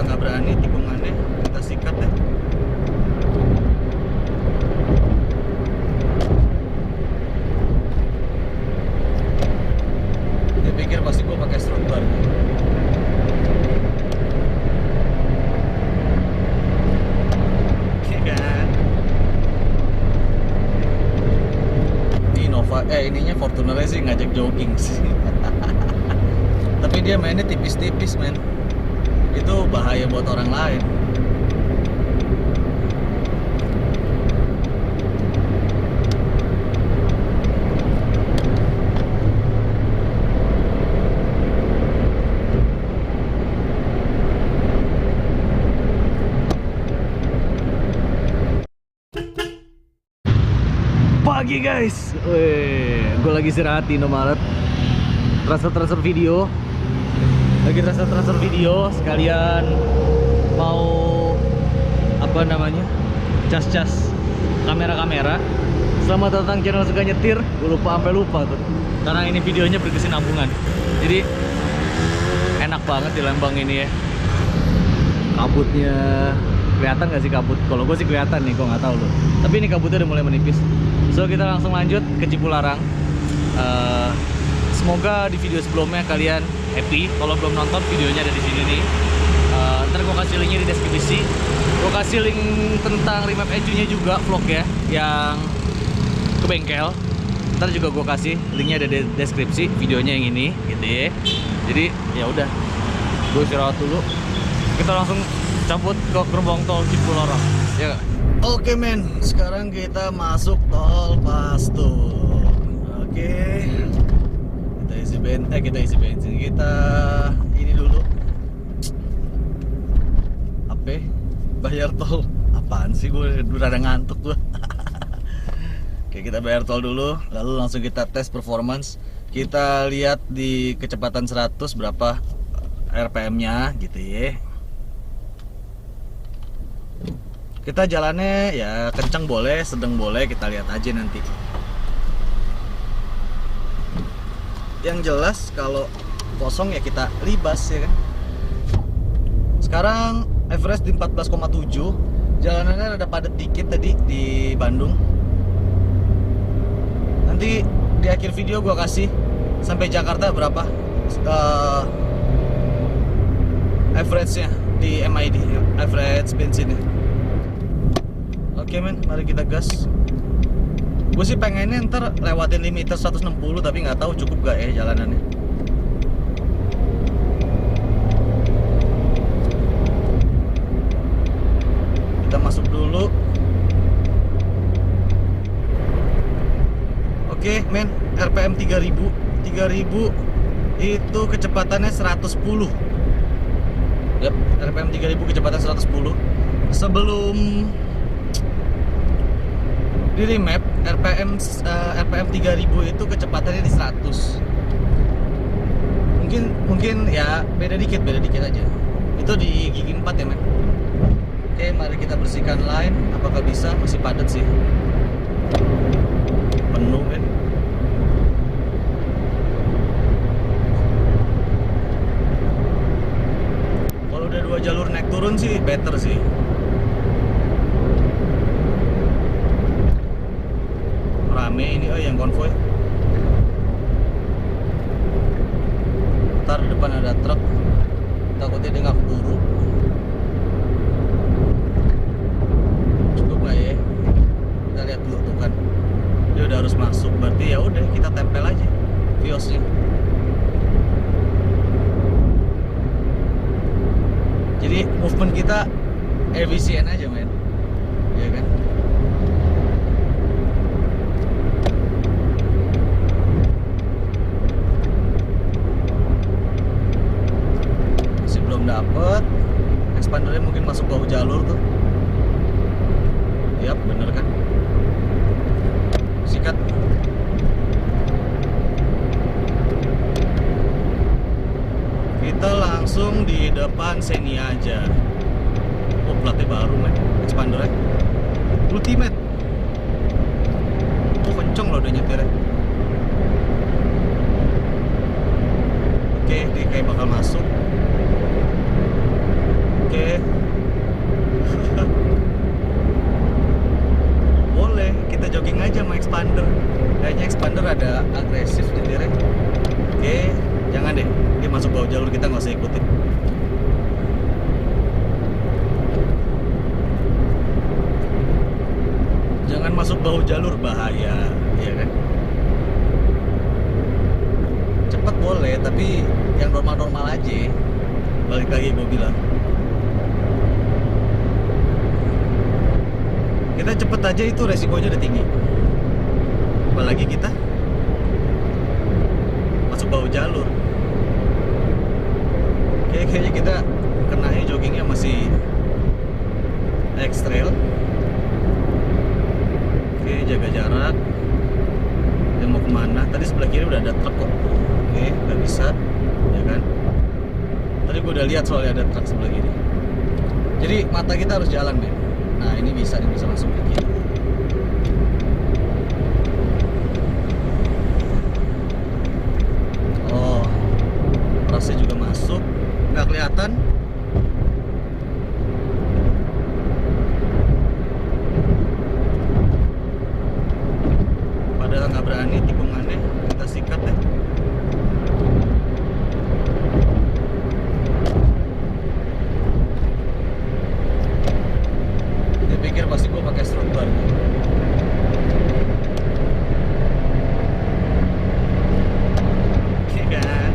nggak berani tikungannya, kita sikat deh. Dia pikir pasti gue pakai strut bar. Ininya Fortunernya sih ngajak jogging sih. Tapi dia mainnya tipis-tipis, men. Itu bahaya buat orang lain. Pagi guys, gue lagi istirahat di Indomaret, transfer video, transfer video sekalian mau apa namanya, cas kamera. Selamat datang channel Suka Nyetir. Gue sampai lupa tuh, karena ini videonya berkesinambungan. Jadi enak banget di Lembang ini ya. Kabutnya kelihatan nggak sih kabut? Kalau gue sih kelihatan nih, gue nggak tahu loh. Tapi ini kabutnya udah mulai menipis. So kita langsung lanjut ke Cipularang. Semoga di video sebelumnya kalian happy. Kalau belum nonton videonya ada di sini nih. Ntar gue kasih linknya di deskripsi. Gue kasih link tentang remap ECU-nya juga, vlog ya, yang ke bengkel. Ntar juga gue kasih linknya ada di deskripsi videonya yang ini, gitu ya. Jadi ya udah, gue istirahat dulu. Kita langsung cabut ke gerbang tol Cipularang, ya gak? Oke men, sekarang kita masuk tol Pastur. Oke, kita isi bensin. Kita ini dulu. Apa? Bayar tol. Apaan sih, gue udah ada ngantuk gue. Oke, kita bayar tol dulu, lalu langsung kita tes performance. Kita lihat di kecepatan 100 berapa RPM-nya gitu ya. Kita jalannya ya kencang boleh, sedang boleh, kita lihat aja nanti. Yang jelas kalau kosong ya kita libas ya kan. Sekarang average di 14,7. Jalanannya ada padat dikit tadi di Bandung. Nanti di akhir video gua kasih sampai Jakarta berapa average-nya di MID, average bensinnya. Oke men, mari kita gas. Gue sih pengennya ntar lewatin limiter 160, tapi nggak tahu cukup gak ya jalanannya. Kita masuk dulu. Oke men, RPM 3000 itu kecepatannya 110. Yap, RPM 3000 kecepatan 110. Sebelum di remap RPM 3000 itu kecepatannya di 100. Mungkin ya beda dikit aja. Itu di gigi 4 ya men. Oke, mari kita bersihkan line. Apakah bisa? Masih padat sih, penuh men. Kalau udah 2 jalur naik turun sih better sih. Rame ini, yang konvoy. Ntar depan ada truk, takutnya dia nggak keburu. Cukup nggak ya? Kita lihat dulu tuh kan, dia udah harus masuk, berarti ya udah kita tempel aja viosnya. Jadi movement kita efisien aja men, ya kan? Dapet expandernya, mungkin masuk bahu jalur tuh. Yap, bener kan? Sikat. Kita langsung di depan Xenia aja. Oh, platnya baru men, expandernya Ultimate. Oh, kenceng loh udah nyetirnya. Oke, dia kayak bakal masuk. Oke, bisa ikutin. Jangan masuk bahu jalur, bahaya, ya kan? Cepet boleh, tapi yang normal-normal aja. Balik lagi gue bilang, kita cepet aja itu resikonya udah tinggi. Apalagi kita masuk bahu jalur. Kayaknya kita kenanya joggingnya masih ekstrail. Oke, jaga jarak. Dia mau kemana? Tadi sebelah kiri udah ada truk kok. Oke, nggak bisa, ya kan? Tadi gue udah lihat soalnya ada truk sebelah kiri. Jadi mata kita harus jalan, men. Nah, ini bisa langsung ke kiri. Oh, rasnya juga masuk. Nggak kelihatan. Padahal nggak berani tikungannya, kita sikat deh. Dia pikir pasti gue pakai stroke bar. Oke kan?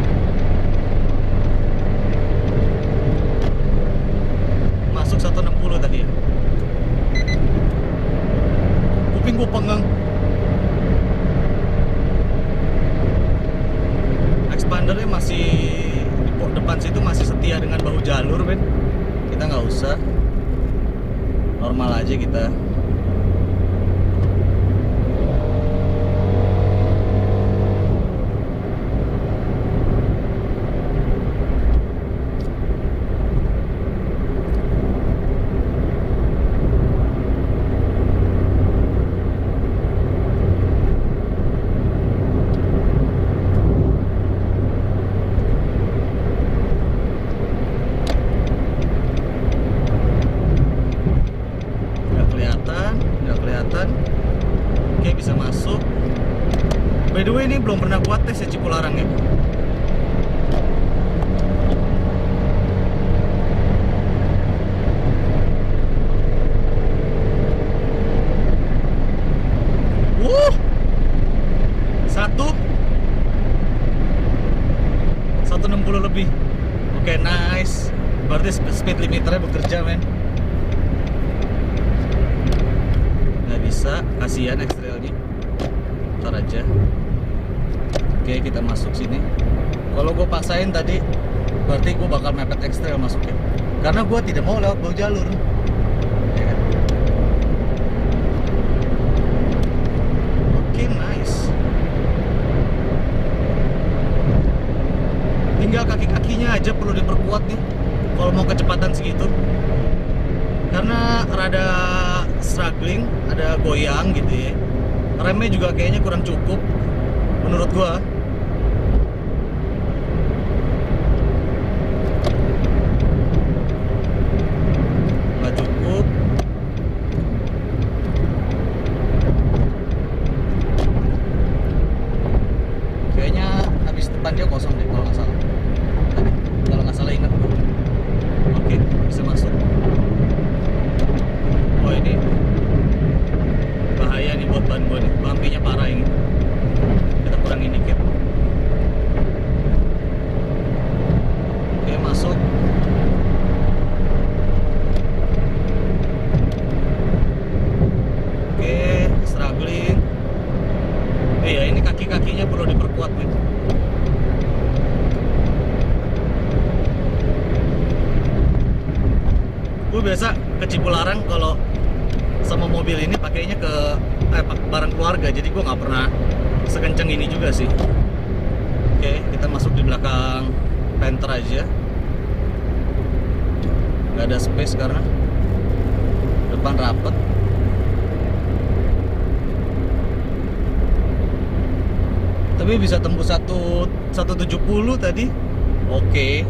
Masuk 160 tadi ya. Kuping gue pengang. Expandernya masih di depan situ masih setia dengan bahu jalur, men. Kita nggak usah, normal aja kita. Nggak kelihatan. Oke, bisa masuk. By the way, ini belum pernah buat tes ya Cipularang ya. Satu 160 lebih. Oke, nice. Berarti speed limiternya bekerja, men. Bisa, kasihan ekstrailnya. Ntar aja. Oke, kita masuk sini. Kalau gue paksain tadi, berarti gue bakal mepet ekstrail masuknya. Karena gue tidak mau lewat bahu jalur, ya kan? Oke, nice. Tinggal kaki-kakinya aja perlu diperkuat nih kalau mau kecepatan segitu. Karena rada struggling, ada goyang gitu ya. Remnya juga kayaknya kurang cukup menurut gua. Nggak cukup. Kayaknya habis depan dia kosong deh kalau nggak salah. Kalau nggak salah ingat gua. Oke, bisa masuk. Oh, ini bahaya nih buat ban gue nih, bumpy-nya parah ini. Kita kurangin dikit. Oke, masuk. Oke, struggling. Iya, ini kaki-kakinya perlu diperkuat nih. Gue biasa ke Cipularang kalau sama mobil ini pakainya ke bareng keluarga, jadi gue nggak pernah sekenceng ini juga sih. Oke, kita masuk di belakang Panther aja. Nggak ada space karena depan rapet. Tapi bisa tembus 170 tadi. Oke.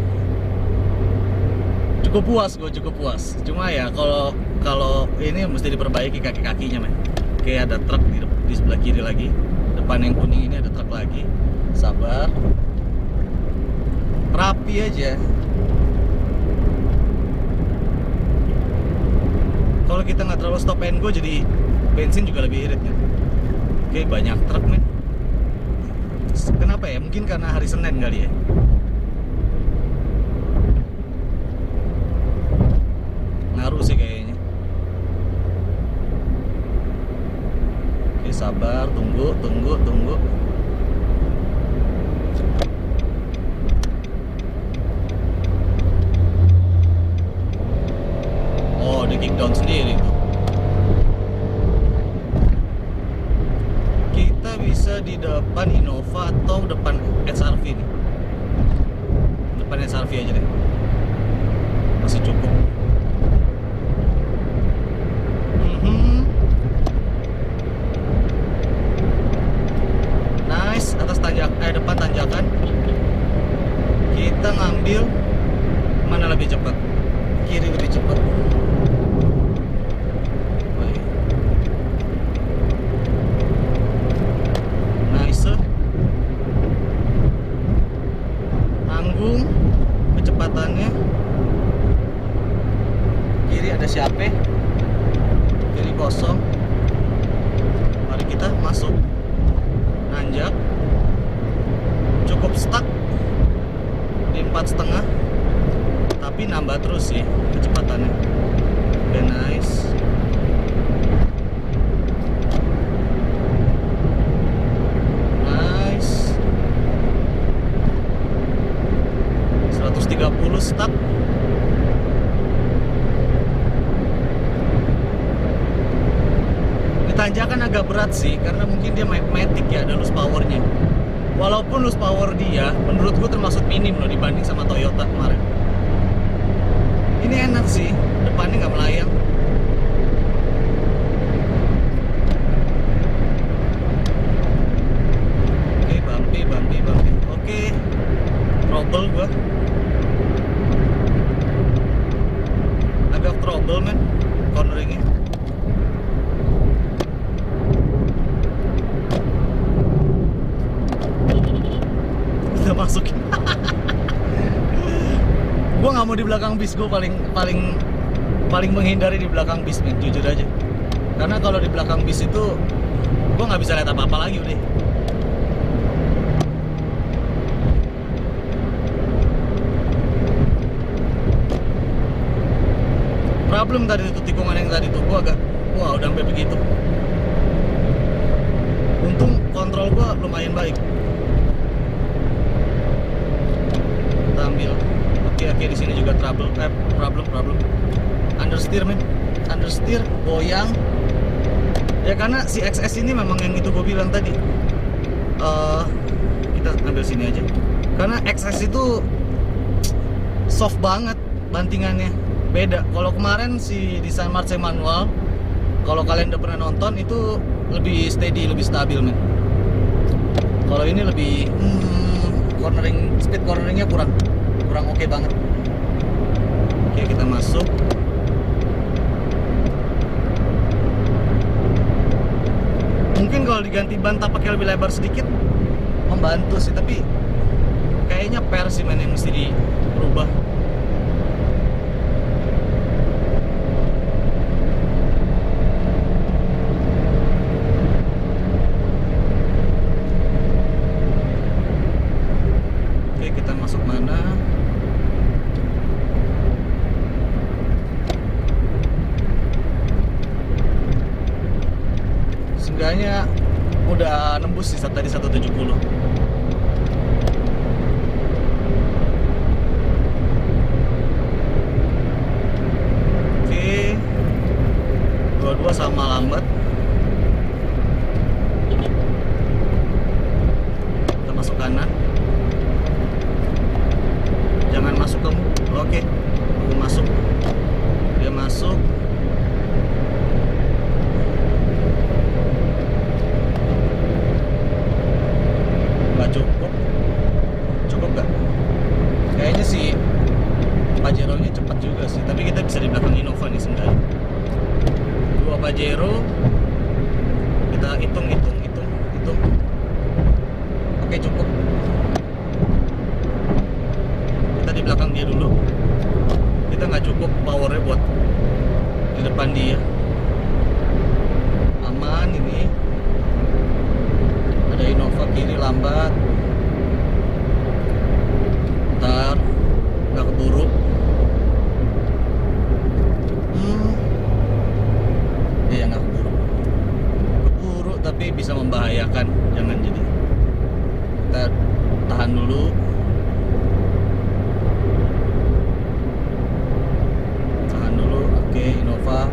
Cukup puas. Cuma ya kalau ini mesti diperbaiki kaki-kakinya, men. Oke, ada truk di sebelah kiri lagi. Depan yang kuning ini ada truk lagi. Sabar. rapi aja. Kalau kita nggak terlalu stop and go, jadi bensin juga lebih irit kan. Oke, banyak truk men. Kenapa ya? Mungkin karena hari Senin kali ya. Ngaruh sih kayaknya. Oke, sabar, tunggu. Oh, di kick down sendiri tuh. Kita bisa di depan Innova atau depan SRV nih. Depan SRV aja deh. Masih cukup. Nice, atas depan tanjakan. Kita ngambil mana lebih cepat? Kiri lebih cepat. Nice. Tanggung kecepatannya. Kiri ada siapa? Kiri kosong. Mari kita masuk. Nanjak. Cukup stuck di 4,5, tapi nambah terus sih kecepatannya. Oke, nice. Nice. 130 stuck. Di tanjakan agak berat sih, karena mungkin dia matic ya, ada loose powernya. Walaupun loose power dia menurut gue termasuk minim loh dibanding sama Toyota kemarin. Ini enak sih, depannya nggak melayang. Oke, bumpy. Oke, trouble gua. Agak trouble men, corneringnya. Kita masukin. Gue nggak mau di belakang bis, gue paling menghindari di belakang bis men, jujur aja. Karena kalau di belakang bis itu gue nggak bisa lihat apa-apa lagi udah. Problem tadi itu tikungan yang tadi tuh gue agak udah sampai begitu. Untung kontrol gue lumayan baik. Kita ambil. Oke, di sini juga problem. Understeer men, goyang. Ya karena si XS ini memang yang itu gue bilang tadi. Kita ambil sini aja. Karena XS itu soft banget bantingannya. Beda. Kalau kemarin si desain Marche manual, kalau kalian udah pernah nonton itu lebih steady, lebih stabil men. Kalau ini lebih speed corneringnya kurang oke banget. Oke, kita masuk. Mungkin kalau diganti ban tapaknya lebih lebar sedikit membantu sih, tapi kayaknya per sih men yang mesti dirubah. Oke, kita masuk mana? Seenggaknya udah nembus sih tadi 170. Oke, dua-dua sama lambat. Kita masuk kanan. Jangan masuk kamu. Oke, aku masuk. Dia masuk. Cukup gak? Kayaknya sih Pajero-nya cepat juga sih, tapi kita bisa di belakang Innova nih sebenarnya. Dua Pajero, kita hitung. Oke, cukup. dulu. Kita nggak cukup powernya buat di depan dia. Aman ini. Ada Innova kiri lambat. Ntar nggak keburu. Iya nggak keburu. Keburu tapi bisa membahayakan. Jangan jadi. Kita tahan dulu. Tahan dulu. Oke, Innova.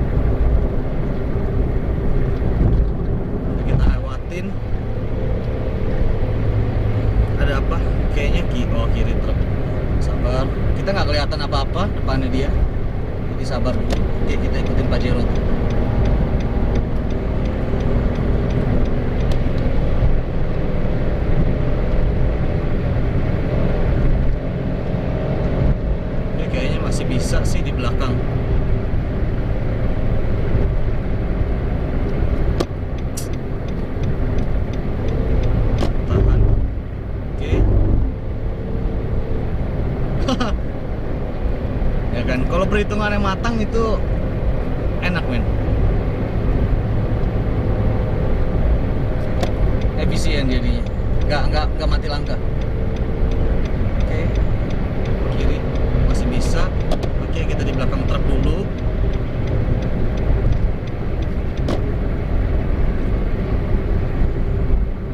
Nanti kita lewatin. Ada apa? Kayaknya kiri truk. Sabar. Kita nggak kelihatan apa-apa depannya dia. Jadi sabar dulu. Oke, kita ikutin Pajero. Masih bisa sih di belakang. Tahan. Oke. Ya kan, kalau perhitungannya matang itu enak men. Efisien jadinya. Nggak mati langka. Oke. Kiri masih bisa. Oke, kita di belakang truk dulu.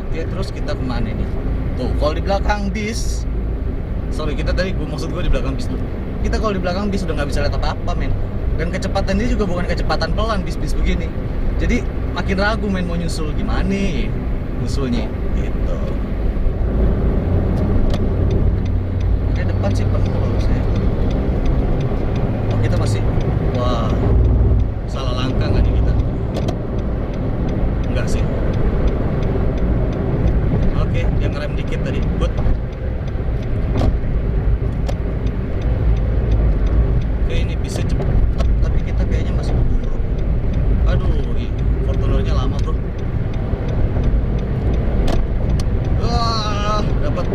Oke, terus kita kemana nih? Tuh, kalau di belakang bis, sorry kita tadi, maksud gue di belakang bis dulu. Kita kalau di belakang bis udah nggak bisa lihat apa-apa men. Dan kecepatan ini juga bukan kecepatan pelan bis-bis begini. Jadi makin ragu men mau nyusul gimana nih nyusulnya gitu. Oke, depan sih penuh harusnya. Kita masih, wah, salah langkah nggak nih kita? Enggak sih. Oke, dia ngerem dikit tadi, good. Oke, ini bisa cepet, tapi kita kayaknya masih buru. Aduh, Fortunernya lama bro. Wah, dapat.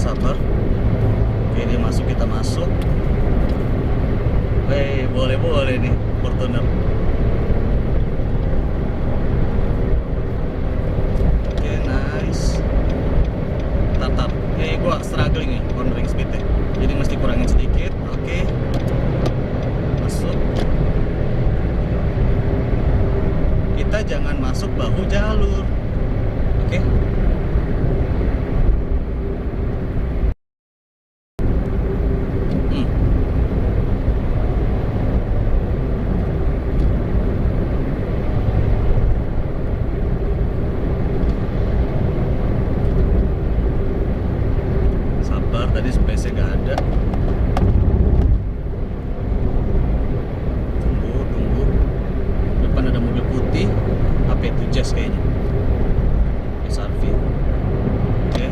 Sabar. Oke, dia masuk, kita masuk. Boleh nih Fortuner. Oke, nice. Tatap. Gua struggling nih cornering speednya. Jadi mesti kurangin sedikit. Oke. Masuk. Kita jangan masuk bahu jalur. Oke. Tadi space-nya gak ada. Tunggu. Depan ada mobil putih. Apa itu? Jazz kayaknya. SRV. Oke.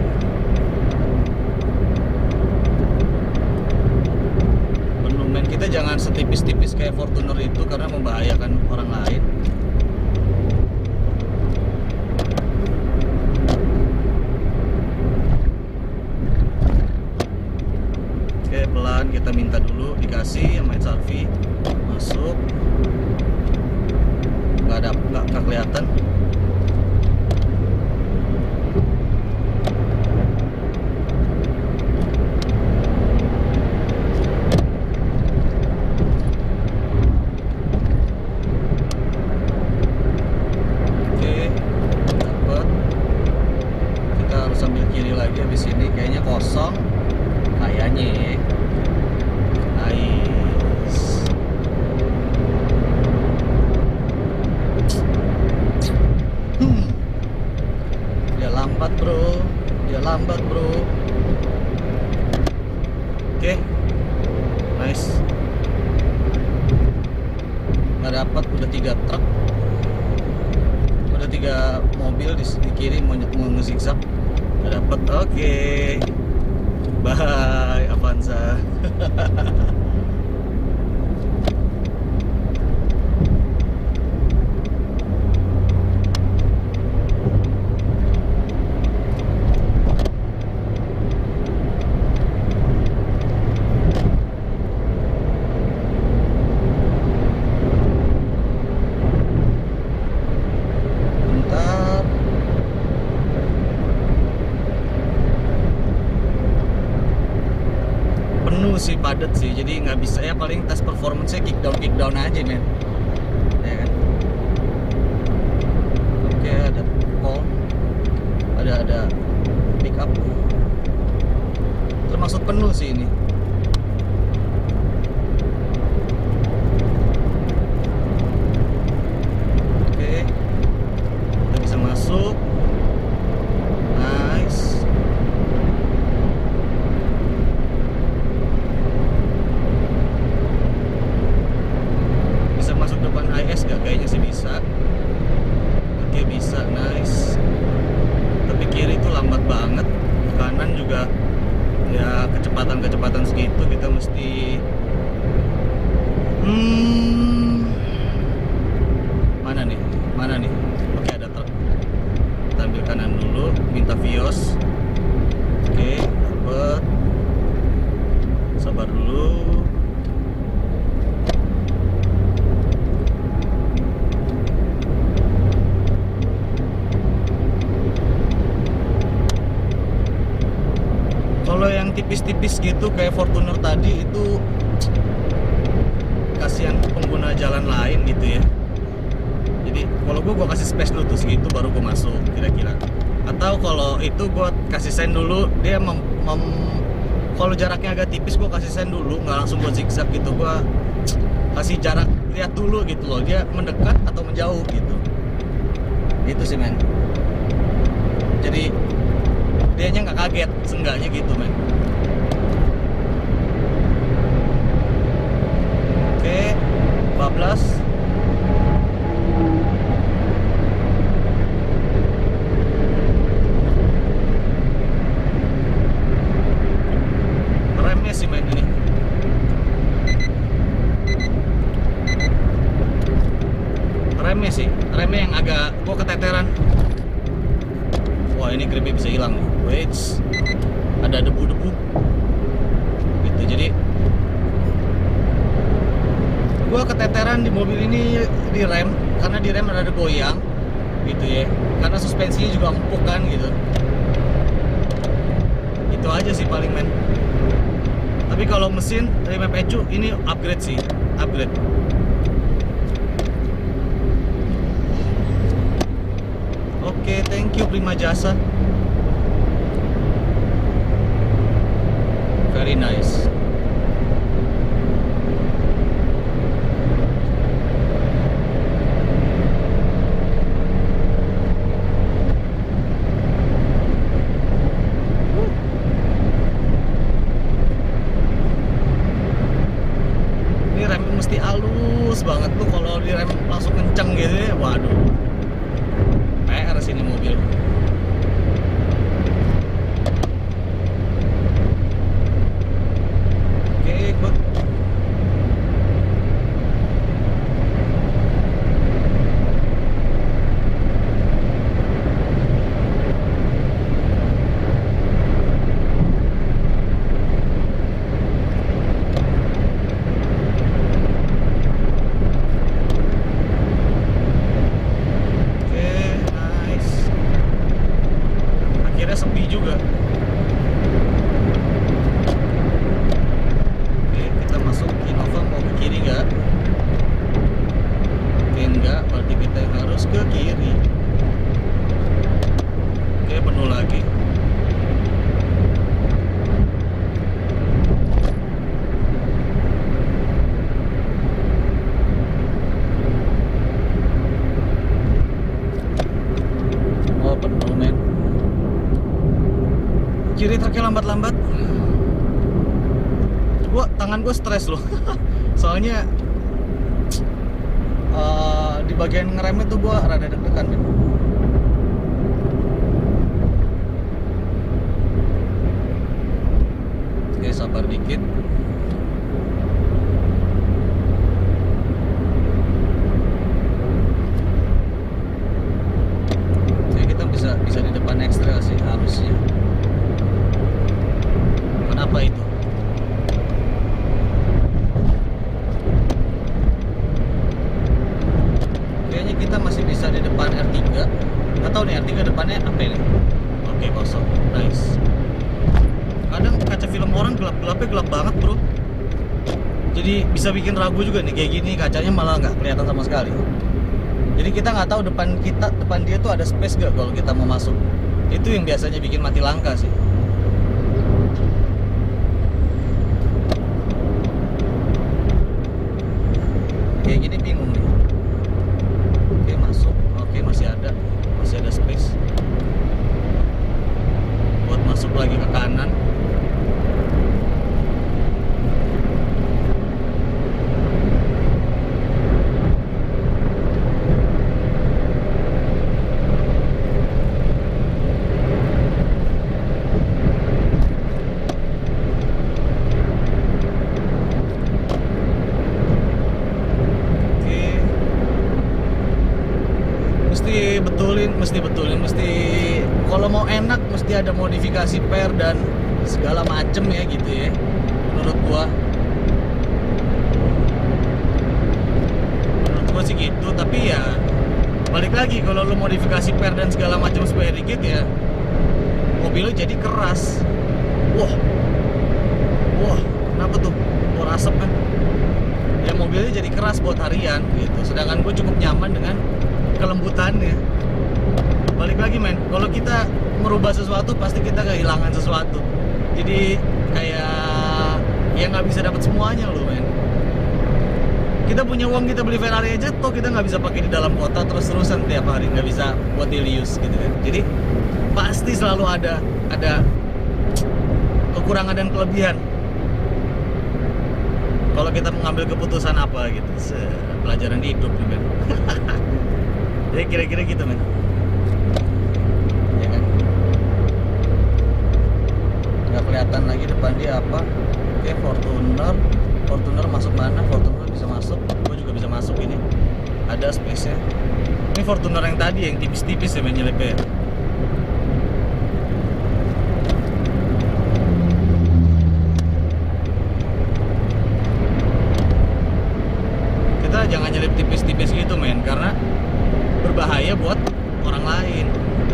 Penumen kita jangan setipis-tipis kayak Fortuner itu karena membahayakan orang lain. Pelan, kita minta dulu dikasih sama SRV. Masuk. Nggak kelihatan. Oke, dapat. Kita harus ambil kiri lagi habis ini. Kayaknya kosong. Kayaknya. Nice. Dia lambat bro. Oke. Nice. Nggak dapat, udah 3 truk. Udah 3 mobil di kiri mau ngezigzag. Nggak dapet. Oke. Bye Avanza. Bentar. Penuh sih, padat sih, jadi nggak bisa ya, paling tes performance-nya kick down aja men, ya kan. Oke, ada call, ada pick up, termasuk penuh sih ini. Oke, kita bisa masuk. Nice. Bisa masuk depan IS gak? Kayaknya sih bisa. Oke, bisa. Nice. Tapi kiri itu lambat banget, kanan juga ya kecepatan segitu kita mesti mana nih. Oke, ada truk. Kita ambil kanan dulu, minta Vios. Oke, dapet. Sabar dulu. Kalau yang tipis-tipis gitu kayak Fortuner tadi itu kasihan pengguna jalan lain gitu ya. Jadi kalau gue kasih space dulu tuh segitu baru gue masuk kira-kira. Atau kalau itu gue kasih sign dulu, dia kalau jaraknya agak tipis gue kasih sign dulu, nggak langsung gue zigzag gitu. Gue kasih jarak, lihat dulu gitu loh, dia mendekat atau menjauh gitu. Itu sih men. Jadi dianya nggak kaget, seenggaknya gitu men. Oke, 14. Remnya sih men ini. Remnya yang agak gua keteteran. Wah, ini gripnya bisa hilang nih. Wait, ada debu-debu gitu, jadi gua keteteran di mobil ini di rem, karena di rem ada goyang gitu ya, karena suspensinya juga empuk kan gitu. Itu aja sih paling men. Tapi kalau mesin remap ecu ini upgrade sih, upgrade. Oke, thank you Prima Jasa. Very nice. Ini rem mesti halus banget tuh, kalau di rem langsung kenceng gitu ya, waduh. PR sini mobil. Oke, good. Sepi juga. Oke, kita masuk Innova, mau ke kiri nggak? Oke, enggak, berarti kita harus ke kiri. Oke, penuh lagi. Oh, penuh men. Kiri truknya lambat-lambat. Tangan gue stres loh. Soalnya di bagian ngeremnya tuh gue rada deg-degan. sabar dikit. Ya kita bisa di depan ekstra sih harusnya. Kenapa itu? Kayaknya kita masih bisa di depan R3. Nggak tahu nih R3 depannya apa ini. Oke, kosong. Nice. Kadang kaca film orang gelap-gelapnya gelap banget bro. Jadi bisa bikin ragu juga nih, kayak gini kacanya malah nggak kelihatan sama sekali. Jadi kita nggak tahu depan dia tuh ada space gak kalau kita mau masuk. Itu yang biasanya bikin mati langkah sih. Kayak gini bingung nih. Oke, masuk. Oke, masih ada space buat masuk lagi ke kanan. Mesti betulin, kalau mau enak mesti ada modifikasi per dan segala macem ya gitu ya, menurut gua sih gitu. Tapi ya balik lagi, kalau lo modifikasi per dan segala macam supaya dikit ya mobil lo jadi keras. Wah kenapa tuh keluar asap kan ya, mobilnya jadi keras buat harian gitu, sedangkan gue cukup nyaman dengan kelembutannya. Balik lagi men, kalau kita merubah sesuatu pasti kita kehilangan sesuatu. Jadi kayak ya nggak bisa dapat semuanya loh men. Kita punya uang, kita beli Ferrari aja toh kita nggak bisa pakai di dalam kota terus-terusan tiap hari, nggak bisa buat daily use gitu kan. Jadi pasti selalu ada kekurangan dan kelebihan kalau kita mengambil keputusan apa gitu. Pelajaran hidup nih men. Ya kira-kira gitu men. Kelihatan lagi depan dia apa. Oke, Fortuner masuk mana? Fortuner bisa masuk, gue juga bisa masuk. Ini ada space nya. Ini Fortuner yang tadi yang tipis-tipis ya nyelipnya. Kita jangan nyelip tipis-tipis gitu men, karena berbahaya buat orang lain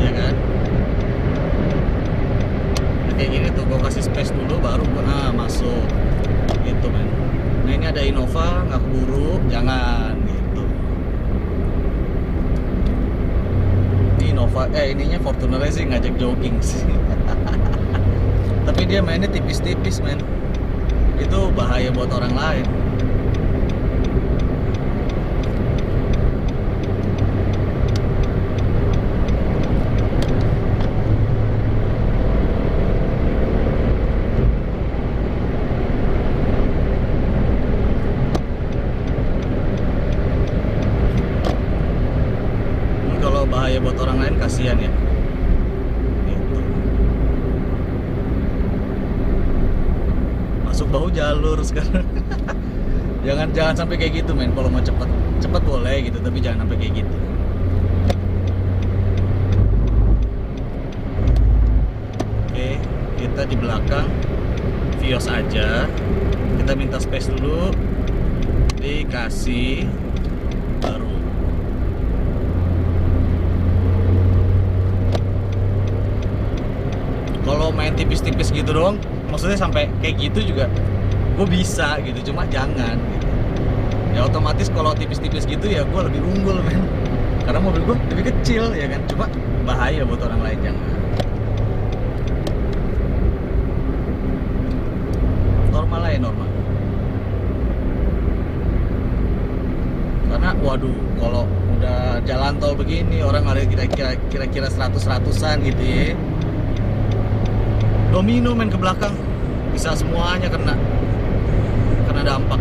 ya kan. Kayak gini tuh, gue kasih space dulu baru gue masuk gitu men. Nah ini ada Innova, nggak keburu, jangan gitu. Ini Innova, ininya Fortuner sih ngajak jogging sih. Tapi dia mainnya tipis-tipis men, itu bahaya buat orang lain. Bahaya buat orang lain, kasihan ya gitu. Masuk bahu jalur sekarang. jangan sampai kayak gitu men. Kalau mau cepet boleh gitu, tapi jangan sampai kayak gitu. Oke, kita di belakang Vios aja. Kita minta space dulu, dikasih baru. Kalau main tipis-tipis gitu doang, maksudnya sampai kayak gitu juga gue bisa gitu, cuma jangan gitu. Ya otomatis kalau tipis-tipis gitu ya gue lebih unggul men, karena mobil gue lebih kecil ya kan. Cuma bahaya buat orang lain, jangan. Normal lah ya, normal. Karena waduh, kalau udah jalan tol begini orang ada kira-kira 100-100an gitu ya, domino main ke belakang, bisa semuanya kena dampak.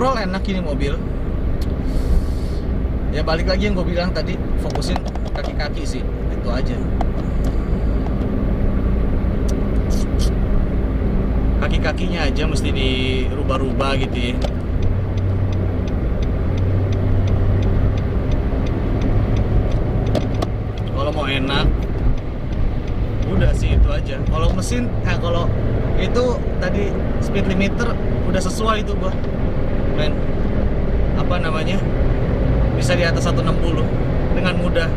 overall enak ini mobil. Ya balik lagi yang gue bilang tadi, fokusin kaki-kaki sih, itu aja. Kaki-kakinya aja mesti dirubah-rubah gitu ya. Kalau mau enak, udah sih itu aja. Kalau mesin, kalau itu tadi speed limiter udah sesuai itu gua, men. Apa namanya? Bisa di atas 160 dengan mudah.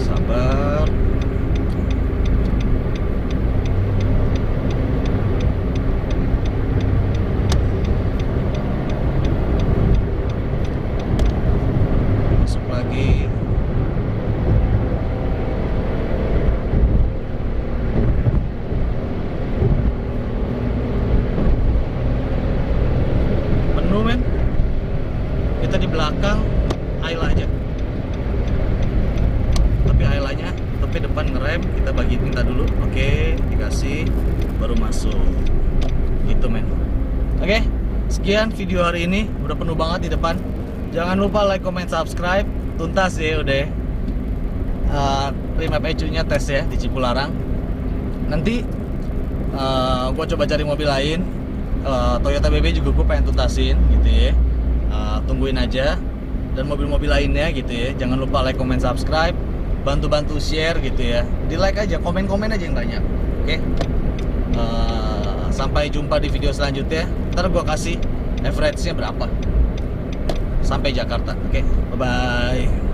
Sabar. Masuk lagi. Penuh, men. Kita di belakang Ayla aja. Tapi Aylanya tapi depan ngerem, kita minta dulu. Oke, dikasih baru masuk. Gitu, men. Oke, sekian video hari ini. Udah penuh banget di depan. Jangan lupa like, comment, subscribe. Tuntas ya udah. Remap ECU-nya tes ya di Cipularang. Nanti gue coba cari mobil lain. Toyota BB juga gue pengen tuntasin gitu ya. Tungguin aja. Dan mobil-mobil lainnya gitu ya. Jangan lupa like, comment, subscribe. Bantu-bantu share gitu ya. Di like aja, komen-komen aja yang banyak. Oke. Sampai jumpa di video selanjutnya. Ntar gue kasih average-nya berapa sampai Jakarta. Oke, bye-bye.